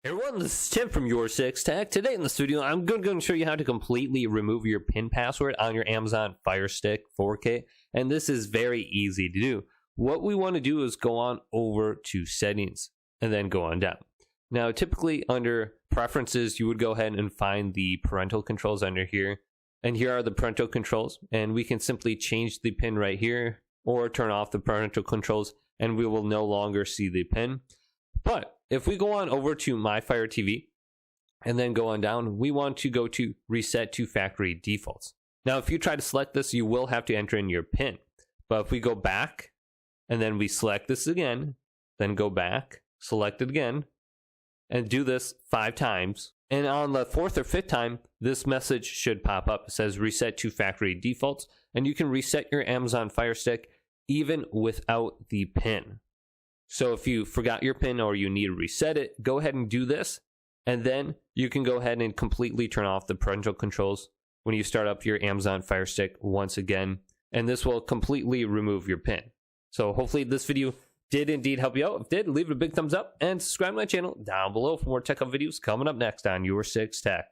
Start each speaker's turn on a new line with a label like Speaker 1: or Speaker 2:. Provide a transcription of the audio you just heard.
Speaker 1: Hey everyone, this is Tim from YourSixTech. Today in the studio, I'm going to show you how to completely remove your PIN password on your Amazon FIRESTICK 4K, and this is very easy to do. What we want to do is go on over to Settings, and then go on down. Now, typically under Preferences, you would go ahead and find the parental controls under here, and here are the parental controls, and we can simply change the PIN right here, or turn off the parental controls, and we will no longer see the PIN. But if we go on over to My Fire TV and then go on down, we want to go to Reset to Factory Defaults. Now, if you try to select this, you will have to enter in your PIN. But if we go back and then we select this again, then go back, select it again, and do this 5 times. And on the 4th or 5th time, this message should pop up. It says Reset to Factory Defaults, and you can reset your Amazon Fire Stick even without the PIN. So if you forgot your PIN or you need to reset it, go ahead and do this. And then you can go ahead and completely turn off the parental controls when you start up your Amazon Fire Stick once again. And this will completely remove your PIN. So hopefully this video did indeed help you out. If it did, leave it a big thumbs up and subscribe to my channel down below for more tech videos coming up next on YourSixTech.